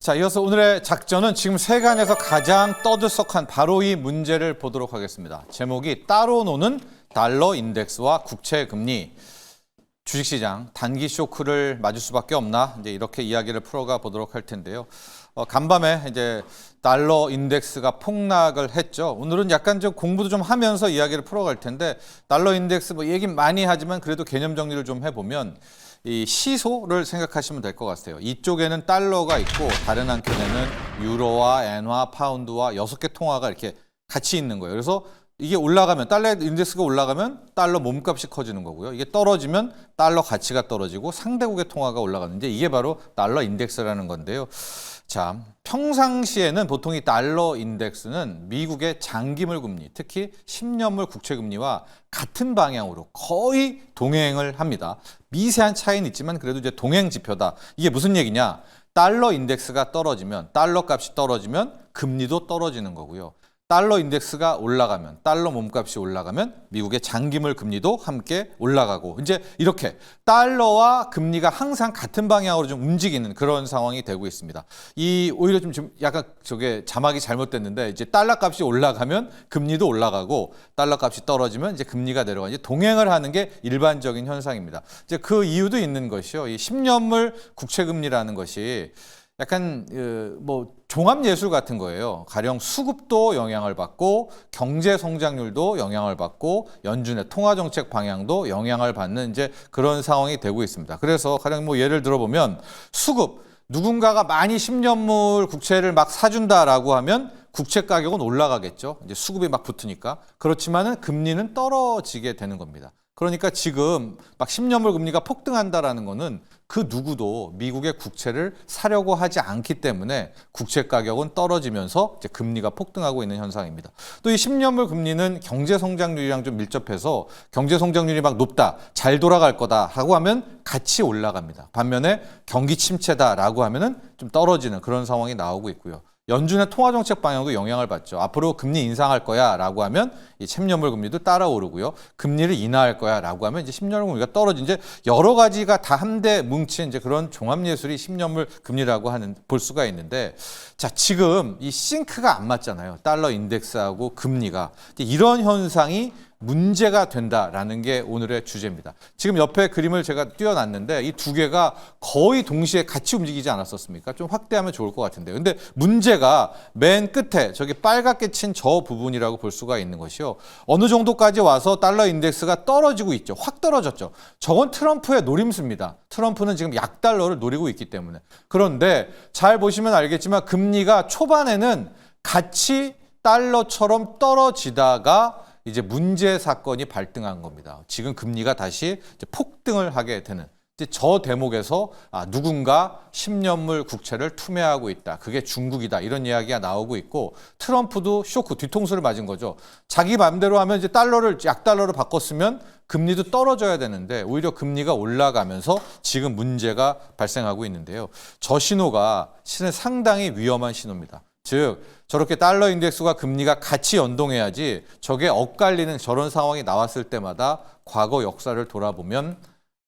자, 이어서 오늘의 작전은 지금 세간에서 가장 떠들썩한 바로 이 문제를 보도록 하겠습니다. 제목이 따로 노는 달러 인덱스와 국채 금리. 주식시장 단기 쇼크를 맞을 수밖에 없나? 이제 이렇게 이야기를 풀어가 보도록 할 텐데요. 간밤에 이제 달러 인덱스가 폭락을 했죠. 오늘은 약간 좀 공부도 좀 하면서 이야기를 풀어갈 텐데 달러 인덱스 뭐 얘기 많이 하지만 그래도 개념 정리를 좀 해보면 이 시소를 생각하시면 될 것 같아요. 이쪽에는 달러가 있고 다른 한켠에는 유로와 엔화, 파운드와 6개 통화가 이렇게 같이 있는 거예요. 그래서 이게 올라가면 달러 인덱스가 올라가면 달러 몸값이 커지는 거고요. 이게 떨어지면 달러 가치가 떨어지고 상대국의 통화가 올라가는데 이게 바로 달러 인덱스라는 건데요. 자, 평상시에는 보통 이 달러 인덱스는 미국의 장기물 금리, 특히 10년물 국채 금리와 같은 방향으로 거의 동행을 합니다. 미세한 차이는 있지만 그래도 이제 동행 지표다. 이게 무슨 얘기냐? 달러 인덱스가 떨어지면, 달러 값이 떨어지면 금리도 떨어지는 거고요. 달러 인덱스가 올라가면, 달러 몸값이 올라가면 미국의 장기물 금리도 함께 올라가고 이제 이렇게 달러와 금리가 항상 같은 방향으로 좀 움직이는 그런 상황이 되고 있습니다. 이 오히려 좀 약간 저게 자막이 잘못됐는데 이제 달러 값이 올라가면 금리도 올라가고 달러 값이 떨어지면 이제 금리가 내려가 이제 동행을 하는 게 일반적인 현상입니다. 이제 그 이유도 있는 것이요. 이 10년물 국채 금리라는 것이 약간 뭐 종합 예술 같은 거예요. 가령 수급도 영향을 받고 경제 성장률도 영향을 받고 연준의 통화 정책 방향도 영향을 받는 이제 그런 상황이 되고 있습니다. 그래서 가령 뭐 예를 들어 보면 수급 누군가가 많이 10년물 국채를 막 사준다라고 하면 국채 가격은 올라가겠죠. 이제 수급이 막 붙으니까. 그렇지만은 금리는 떨어지게 되는 겁니다. 그러니까 지금 막 10년물 금리가 폭등한다라는 거는 그 누구도 미국의 국채를 사려고 하지 않기 때문에 국채 가격은 떨어지면서 이제 금리가 폭등하고 있는 현상입니다. 또 이 10년물 금리는 경제 성장률이랑 좀 밀접해서 경제 성장률이 막 높다, 잘 돌아갈 거다 하고 하면 같이 올라갑니다. 반면에 경기 침체다라고 하면은 좀 떨어지는 그런 상황이 나오고 있고요. 연준의 통화정책 방향도 영향을 받죠. 앞으로 금리 인상할 거야 라고 하면 이 10년물 금리도 따라 오르고요. 금리를 인하할 거야 라고 하면 이제 10년물 금리가 떨어진 이제 여러 가지가 다 한데 뭉친 이제 그런 종합예술이 10년물 금리라고 볼 수가 있는데 자, 지금 이 싱크가 안 맞잖아요. 달러 인덱스하고 금리가. 이런 현상이 문제가 된다라는 게 오늘의 주제입니다. 지금 옆에 그림을 제가 띄워놨는데 이 두 개가 거의 동시에 같이 움직이지 않았었습니까? 좀 확대하면 좋을 것 같은데요. 근데 문제가 맨 끝에 저기 빨갛게 친 저 부분이라고 볼 수가 있는 것이요. 어느 정도까지 와서 달러 인덱스가 떨어지고 있죠. 확 떨어졌죠. 저건 트럼프의 노림수입니다. 트럼프는 지금 약달러를 노리고 있기 때문에. 그런데 잘 보시면 알겠지만 금리가 초반에는 같이 달러처럼 떨어지다가 이제 문제 사건이 발생한 겁니다. 지금 금리가 다시 이제 폭등을 하게 되는 이제 저 대목에서 누군가 10년물 국채를 투매하고 있다. 그게 중국이다. 이런 이야기가 나오고 있고 트럼프도 쇼크 뒤통수를 맞은 거죠. 자기 맘대로 하면 이제 달러를 약달러로 바꿨으면 금리도 떨어져야 되는데 오히려 금리가 올라가면서 지금 문제가 발생하고 있는데요. 저 신호가 실은 상당히 위험한 신호입니다. 즉 저렇게 달러 인덱스와 금리가 같이 연동해야지 저게 엇갈리는 저런 상황이 나왔을 때마다 과거 역사를 돌아보면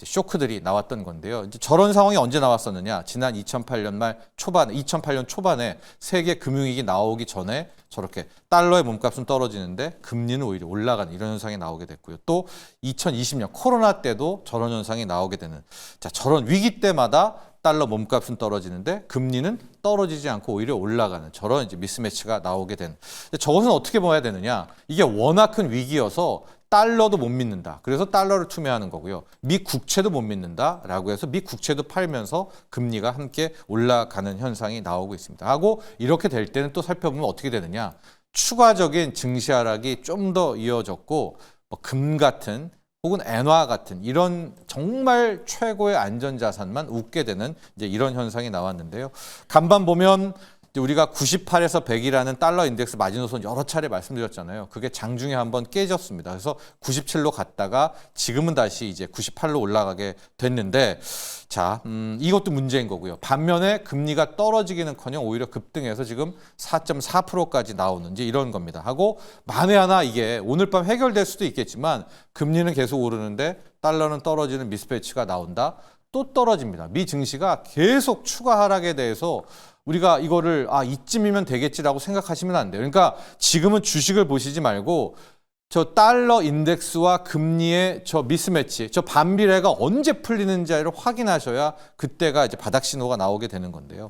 쇼크들이 나왔던 건데요. 이제 저런 상황이 언제 나왔었느냐? 지난 2008년 초반에 세계 금융위기 나오기 전에 저렇게 달러의 몸값은 떨어지는데 금리는 오히려 올라가는 이런 현상이 나오게 됐고요. 또 2020년 코로나 때도 저런 현상이 나오게 되는 자, 저런 위기 때마다 달러 몸값은 떨어지는데 금리는 떨어지지 않고 오히려 올라가는 저런 이제 미스매치가 나오게 된. 저것은 어떻게 봐야 되느냐? 이게 워낙 큰 위기여서 달러도 못 믿는다. 그래서 달러를 투매하는 거고요. 미 국채도 못 믿는다라고 해서 미 국채도 팔면서 금리가 함께 올라가는 현상이 나오고 있습니다. 하고 이렇게 될 때는 또 살펴보면 어떻게 되느냐? 추가적인 증시 하락이 좀 더 이어졌고 금 같은 혹은 엔화 같은 이런 정말 최고의 안전자산만 웃게 되는 이제 이런 현상이 나왔는데요. 간밤 보면 우리가 98에서 100이라는 달러 인덱스 마지노선 여러 차례 말씀드렸잖아요. 그게 장중에 한번 깨졌습니다. 그래서 97로 갔다가 지금은 다시 이제 98로 올라가게 됐는데 자, 이것도 문제인 거고요. 반면에 금리가 떨어지기는커녕 오히려 급등해서 지금 4.4%까지 나오는 이제 이런 겁니다. 하고 만에 하나 이게 오늘 밤 해결될 수도 있겠지만 금리는 계속 오르는데 달러는 떨어지는 미스매치가 나온다. 또 떨어집니다. 미 증시가 계속 추가 하락에 대해서 우리가 이거를 이쯤이면 되겠지라고 생각하시면 안 돼요. 그러니까 지금은 주식을 보시지 말고 저 달러 인덱스와 금리의 저 미스매치, 저 반비례가 언제 풀리는지를 확인하셔야 그때가 이제 바닥 신호가 나오게 되는 건데요.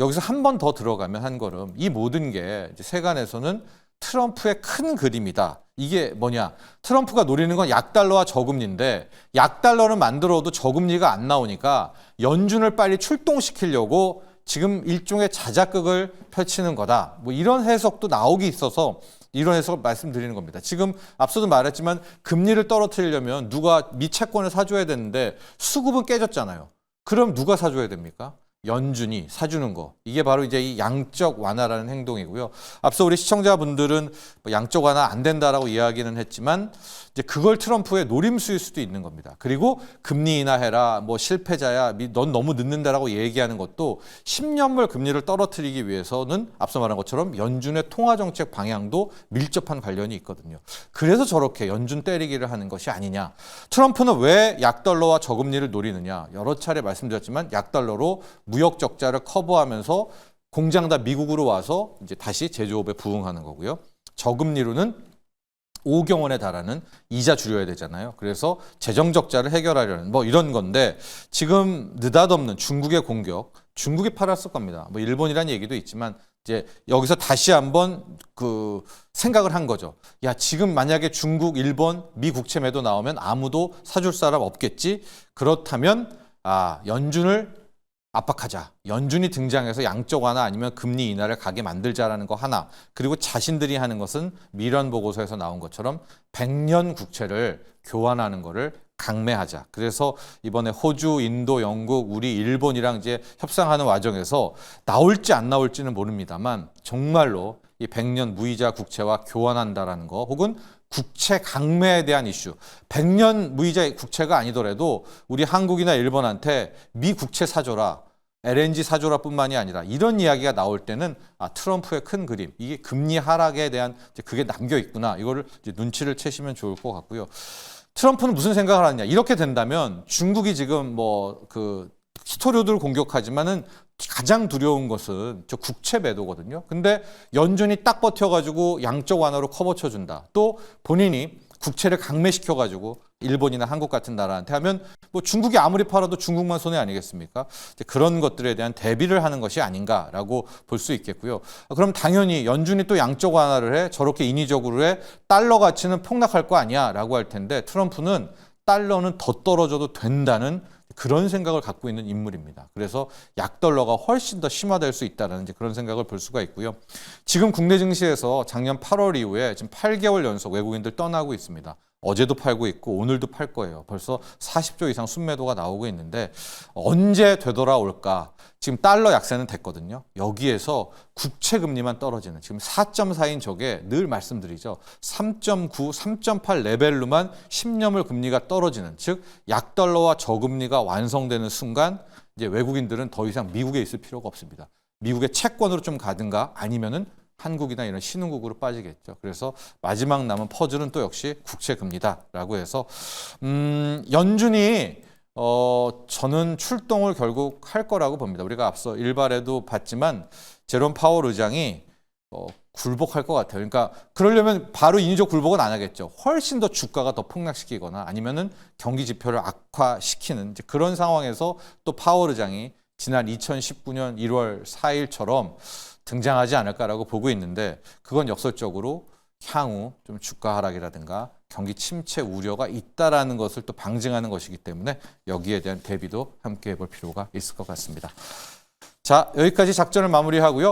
여기서 한 번 더 들어가면 한 걸음, 이 모든 게 이제 세간에서는 트럼프의 큰 그림이다. 이게 뭐냐? 트럼프가 노리는 건 약달러와 저금리인데 약달러를 만들어도 저금리가 안 나오니까 연준을 빨리 출동시키려고 지금 일종의 자작극을 펼치는 거다. 뭐 이런 해석도 나오기 있어서 이런 해석을 말씀드리는 겁니다. 지금 앞서도 말했지만 금리를 떨어뜨리려면 누가 미 채권을 사줘야 되는데 수급은 깨졌잖아요. 그럼 누가 사줘야 됩니까? 연준이 사주는 거. 이게 바로 이제 이 양적 완화라는 행동이고요. 앞서 우리 시청자분들은 양적 완화 안 된다라고 이야기는 했지만 이제 그걸 트럼프의 노림수일 수도 있는 겁니다. 그리고 금리 인하해라, 뭐 실패자야, 넌 너무 늦는다라고 얘기하는 것도 10년물 금리를 떨어뜨리기 위해서는 앞서 말한 것처럼 연준의 통화정책 방향도 밀접한 관련이 있거든요. 그래서 저렇게 연준 때리기를 하는 것이 아니냐. 트럼프는 왜 약달러와 저금리를 노리느냐. 여러 차례 말씀드렸지만 약달러로 무역 적자를 커버하면서 공장 다 미국으로 와서 이제 다시 제조업에 부응하는 거고요. 저금리로는 5경 원에 달하는 이자 줄여야 되잖아요. 그래서 재정 적자를 해결하려는 뭐 이런 건데 지금 느닷없는 중국의 공격, 중국이 팔았을 겁니다. 뭐 일본이라는 얘기도 있지만 이제 여기서 다시 한번 그 생각을 한 거죠. 야, 지금 만약에 중국, 일본, 미 국채 매도 나오면 아무도 사줄 사람 없겠지. 그렇다면 연준을 압박하자. 연준이 등장해서 양적 완화 아니면 금리 인하를 가게 만들자라는 거 하나. 그리고 자신들이 하는 것은 미련 보고서에서 나온 것처럼 100년 국채를 교환하는 거를 강매하자. 그래서 이번에 호주, 인도, 영국, 우리, 일본이랑 이제 협상하는 과정에서 나올지 안 나올지는 모릅니다만 정말로 이 100년 무이자 국채와 교환한다라는 거 혹은 국채 강매에 대한 이슈. 100년 무이자 국채가 아니더라도 우리 한국이나 일본한테 미 국채 사줘라. LNG 사줘라 뿐만이 아니라 이런 이야기가 나올 때는 트럼프의 큰 그림, 이게 금리 하락에 대한 그게 남겨 있구나. 이거를 이제 눈치를 채시면 좋을 것 같고요. 트럼프는 무슨 생각을 하느냐. 이렇게 된다면 중국이 지금 뭐 그 수토료들을 공격하지만은 가장 두려운 것은 저 국채 매도거든요. 근데 연준이 딱 버텨가지고 양적 완화로 커버 쳐준다. 또 본인이 국채를 강매시켜가지고 일본이나 한국 같은 나라한테 하면 뭐 중국이 아무리 팔아도 중국만 손해 아니겠습니까? 그런 것들에 대한 대비를 하는 것이 아닌가라고 볼 수 있겠고요. 그럼 당연히 연준이 또 양적 완화를 해 저렇게 인위적으로 해 달러 가치는 폭락할 거 아니야 라고 할 텐데 트럼프는 달러는 더 떨어져도 된다는 그런 생각을 갖고 있는 인물입니다. 그래서 약달러가 훨씬 더 심화될 수 있다는 그런 생각을 볼 수가 있고요. 지금 국내 증시에서 작년 8월 이후에 지금 8개월 연속 외국인들 떠나고 있습니다. 어제도 팔고 있고 오늘도 팔 거예요. 벌써 40조 이상 순매도가 나오고 있는데 언제 되돌아올까? 지금 달러 약세는 됐거든요. 여기에서 국채 금리만 떨어지는 지금 4.4인 저게 늘 말씀드리죠. 3.9, 3.8 레벨로만 10년물 금리가 떨어지는 즉 약달러와 저금리가 완성되는 순간 이제 외국인들은 더 이상 미국에 있을 필요가 없습니다. 미국의 채권으로 좀 가든가 아니면은 한국이나 이런 신흥국으로 빠지겠죠. 그래서 마지막 남은 퍼즐은 또 역시 국채 금리다라고 해서 연준이 저는 출동을 결국 할 거라고 봅니다. 우리가 앞서 일발에도 봤지만 제롬 파월 의장이 굴복할 것 같아요. 그러니까 그러려면 바로 인위적 굴복은 안 하겠죠. 훨씬 더 주가가 더 폭락시키거나 아니면은 경기 지표를 악화시키는 이제 그런 상황에서 또 파월 의장이 지난 2019년 1월 4일처럼 등장하지 않을까라고 보고 있는데 그건 역설적으로 향후 좀 주가 하락이라든가 경기 침체 우려가 있다라는 것을 또 방증하는 것이기 때문에 여기에 대한 대비도 함께 해볼 필요가 있을 것 같습니다. 자, 여기까지 작전을 마무리하고요.